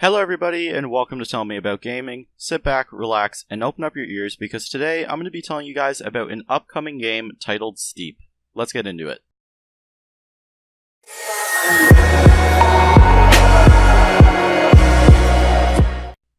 Hello everybody and welcome to Tell Me About Gaming. Sit back, relax, and open up your ears because today I'm going to be telling you guys about an upcoming game titled Steep. Let's get into it.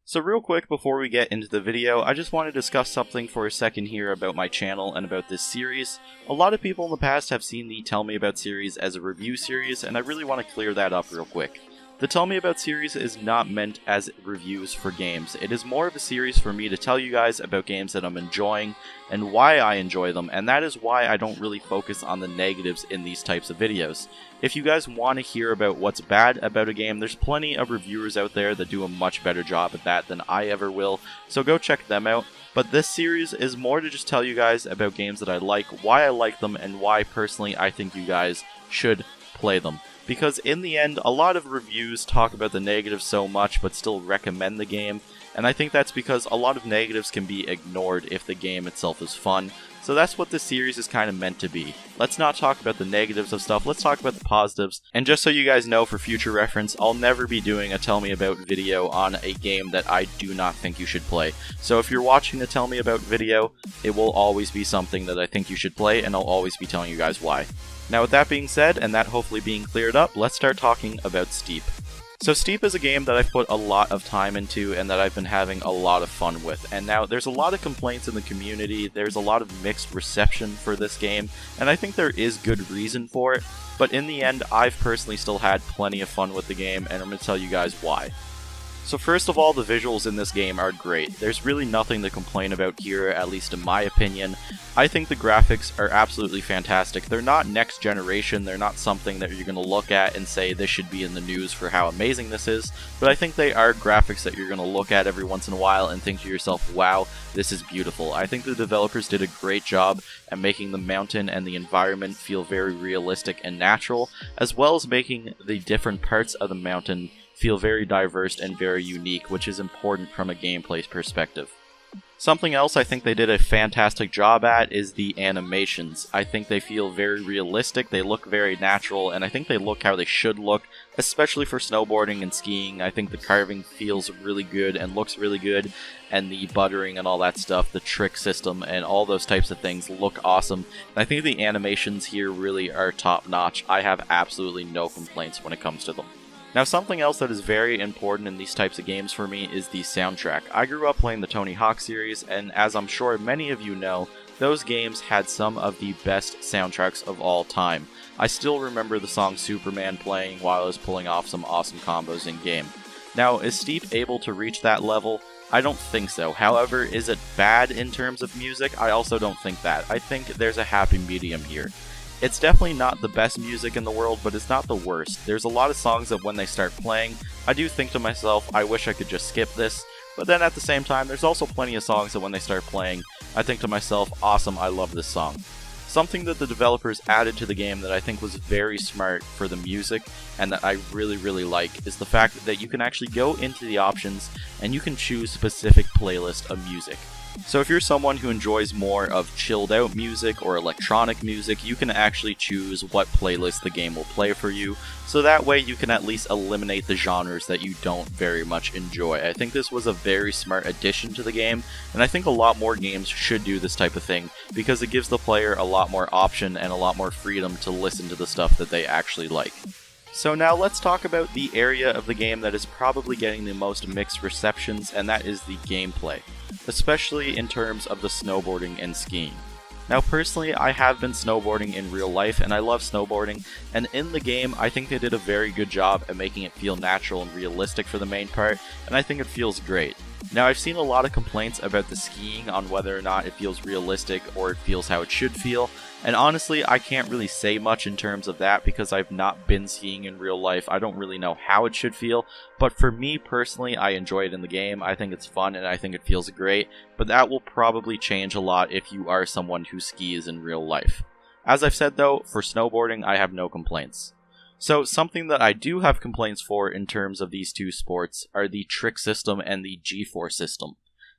So real quick before we get into the video, I just want to discuss something for a second here about my channel and about this series. A lot of people in the past have seen the Tell Me About series as a review series, and I really want to clear that up real quick. The Tell Me About series is not meant as reviews for games. It is more of a series for me to tell you guys about games that I'm enjoying and why I enjoy them, and that is why I don't really focus on the negatives in these types of videos. If you guys want to hear about what's bad about a game, there's plenty of reviewers out there that do a much better job at that than I ever will, so go check them out. But this series is more to just tell you guys about games that I like, why I like them, and why personally I think you guys should play them. Because in the end, a lot of reviews talk about the negatives so much but still recommend the game, and I think that's because a lot of negatives can be ignored if the game itself is fun. So that's what this series is kind of meant to be. Let's not talk about the negatives of stuff, let's talk about the positives. And just so you guys know for future reference, I'll never be doing a Tell Me About video on a game that I do not think you should play. So if you're watching the Tell Me About video, it will always be something that I think you should play, and I'll always be telling you guys why. Now with that being said, and that hopefully being cleared up, let's start talking about Steep. So Steep is a game that I've put a lot of time into and that I've been having a lot of fun with. And now there's a lot of complaints in the community, there's a lot of mixed reception for this game, and I think there is good reason for it. But in the end, I've personally still had plenty of fun with the game, and I'm going to tell you guys why. So first of all, the visuals in this game are great. There's really nothing to complain about here, at least in my opinion. I think the graphics are absolutely fantastic. They're not next generation, they're not something that you're going to look at and say this should be in the news for how amazing this is, but I think they are graphics that you're going to look at every once in a while and think to yourself, wow, this is beautiful. I think the developers did a great job at making the mountain and the environment feel very realistic and natural, as well as making the different parts of the mountain feel very diverse and very unique, which is important from a gameplay perspective. Something else I think they did a fantastic job at is the animations. I think they feel very realistic, they look very natural, and I think they look how they should look, especially for snowboarding and skiing. I think the carving feels really good and looks really good, and the buttering and all that stuff, the trick system and all those types of things look awesome. And I think the animations here really are top notch. I have absolutely no complaints when it comes to them. Now something else that is very important in these types of games for me is the soundtrack. I grew up playing the Tony Hawk series, and as I'm sure many of you know, those games had some of the best soundtracks of all time. I still remember the song Superman playing while I was pulling off some awesome combos in game. Now, is Steep able to reach that level? I don't think so. However, is it bad in terms of music? I also don't think that. I think there's a happy medium here. It's definitely not the best music in the world, but it's not the worst. There's a lot of songs that when they start playing, I do think to myself, I wish I could just skip this. But then at the same time, there's also plenty of songs that when they start playing, I think to myself, awesome, I love this song. Something that the developers added to the game that I think was very smart for the music and that I really like is the fact that you can actually go into the options and you can choose specific playlist of music. So if you're someone who enjoys more of chilled out music or electronic music, you can actually choose what playlist the game will play for you, so that way you can at least eliminate the genres that you don't very much enjoy. I think this was a very smart addition to the game, and I think a lot more games should do this type of thing, because it gives the player a lot more option and a lot more freedom to listen to the stuff that they actually like. So now let's talk about the area of the game that is probably getting the most mixed receptions, and that is the gameplay, especially in terms of the snowboarding and skiing. Now personally, I have been snowboarding in real life and I love snowboarding, and in the game I think they did a very good job at making it feel natural and realistic for the main part, and I think it feels great. Now I've seen a lot of complaints about the skiing on whether or not it feels realistic or it feels how it should feel, and honestly I can't really say much in terms of that because I've not been skiing in real life. I don't really know how it should feel, but for me personally I enjoy it in the game. I think it's fun and I think it feels great, but that will probably change a lot if you are someone who skis in real life. As I've said though, for snowboarding I have no complaints. So something that I do have complaints for in terms of these two sports are the trick system and the G-force system.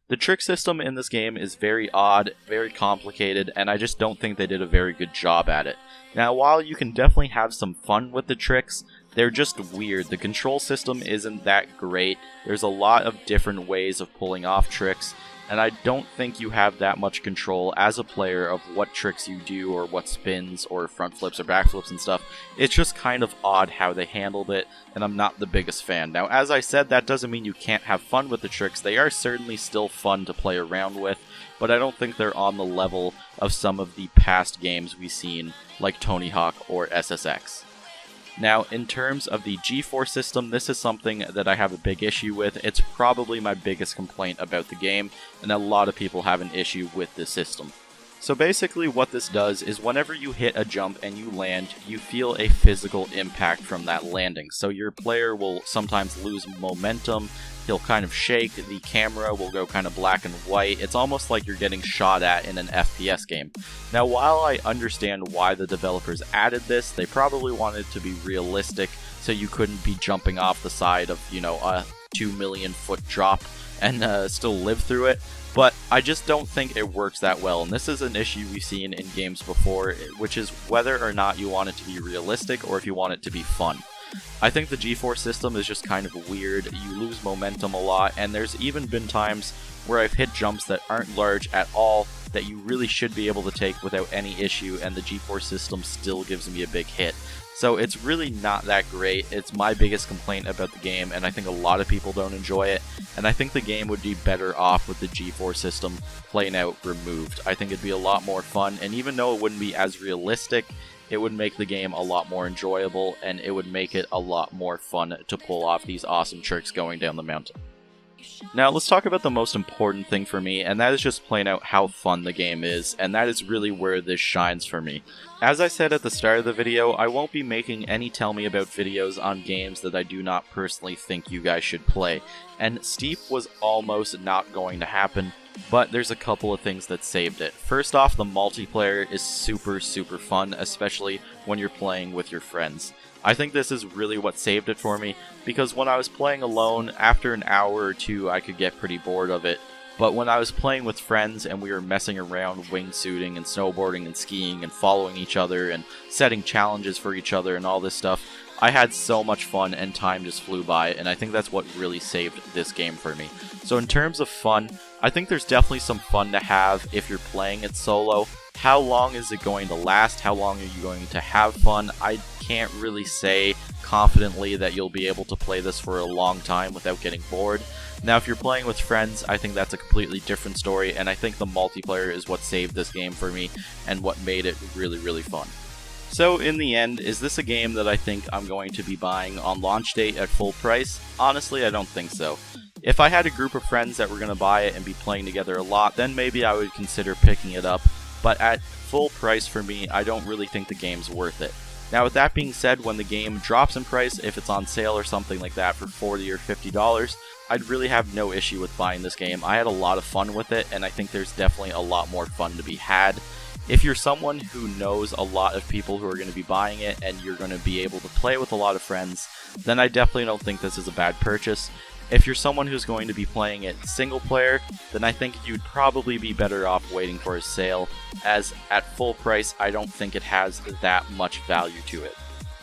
The trick system in this game is very odd, very complicated, and I just don't think they did a very good job at it. Now while you can definitely have some fun with the tricks, they're just weird. The control system isn't that great. There's a lot of different ways of pulling off tricks, and I don't think you have that much control as a player of what tricks you do or what spins or front flips or back flips and stuff. It's just kind of odd how they handled it, and I'm not the biggest fan. Now, as I said, that doesn't mean you can't have fun with the tricks. They are certainly still fun to play around with, but I don't think they're on the level of some of the past games we've seen, like Tony Hawk or SSX. Now, in terms of the G-Force system, this is something that I have a big issue with. It's probably my biggest complaint about the game, and a lot of people have an issue with this system. So basically what this does is whenever you hit a jump and you land, you feel a physical impact from that landing. So your player will sometimes lose momentum, he'll kind of shake, the camera will go kind of black and white. It's almost like you're getting shot at in an FPS game. Now, while I understand why the developers added this, they probably wanted it to be realistic, so you couldn't be jumping off the side of, you know, a 2 million foot drop and still live through it. But I just don't think it works that well, and this is an issue we've seen in games before, which is whether or not you want it to be realistic or if you want it to be fun. I think the G-Force system is just kind of weird. You lose momentum a lot, and there's even been times where I've hit jumps that aren't large at all that you really should be able to take without any issue, and the G-Force system still gives me a big hit. So it's really not that great. It's my biggest complaint about the game, and I think a lot of people don't enjoy it, and I think the game would be better off with the G-Force system plain out removed. I think it'd be a lot more fun, and even though it wouldn't be as realistic, it would make the game a lot more enjoyable, and it would make it a lot more fun to pull off these awesome tricks going down the mountain. Now, let's talk about the most important thing for me, and that is just playing out how fun the game is, and that is really where this shines for me. As I said at the start of the video, I won't be making any tell me about videos on games that I do not personally think you guys should play, and Steep was almost not going to happen, but there's a couple of things that saved it. First off, the multiplayer is super fun, especially when you're playing with your friends. I think this is really what saved it for me, because when I was playing alone, after an hour or two I could get pretty bored of it. But when I was playing with friends and we were messing around wingsuiting and snowboarding and skiing and following each other and setting challenges for each other and all this stuff, I had so much fun and time just flew by, and I think that's what really saved this game for me. So in terms of fun, I think there's definitely some fun to have if you're playing it solo. How long is it going to last? How long are you going to have fun? I can't really say confidently that you'll be able to play this for a long time without getting bored. Now, if you're playing with friends, I think that's a completely different story, and I think the multiplayer is what saved this game for me and what made it really fun. So in the end, is this a game that I think I'm going to be buying on launch date at full price? Honestly, I don't think so. If I had a group of friends that were going to buy it and be playing together a lot, then maybe I would consider picking it up. But at full price for me, I don't really think the game's worth it. Now, with that being said, when the game drops in price, if it's on sale or something like that for $40 or $50, I'd really have no issue with buying this game. I had a lot of fun with it, and I think there's definitely a lot more fun to be had. If you're someone who knows a lot of people who are going to be buying it and you're going to be able to play with a lot of friends, then I definitely don't think this is a bad purchase. If you're someone who's going to be playing it single player, then I think you'd probably be better off waiting for a sale, as at full price I don't think it has that much value to it.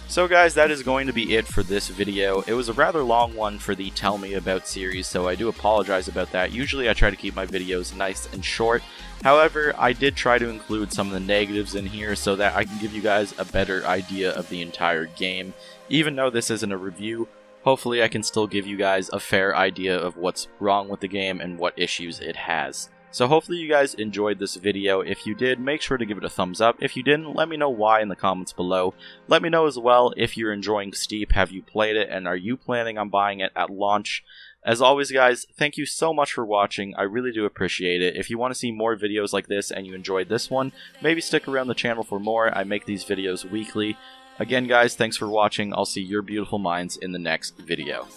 So guys, that is going to be it for this video. It was a rather long one for the Tell Me About series, so I do apologize about that. Usually I try to keep my videos nice and short. However, I did try to include some of the negatives in here so that I can give you guys a better idea of the entire game. Even though this isn't a review, hopefully I can still give you guys a fair idea of what's wrong with the game and what issues it has. So hopefully you guys enjoyed this video. If you did, make sure to give it a thumbs up. If you didn't, let me know why in the comments below. Let me know as well if you're enjoying Steep. Have you played it, and are you planning on buying it at launch? As always guys, thank you so much for watching. I really do appreciate it. If you want to see more videos like this and you enjoyed this one, maybe stick around the channel for more. I make these videos weekly. Again guys, thanks for watching. I'll see your beautiful minds in the next video.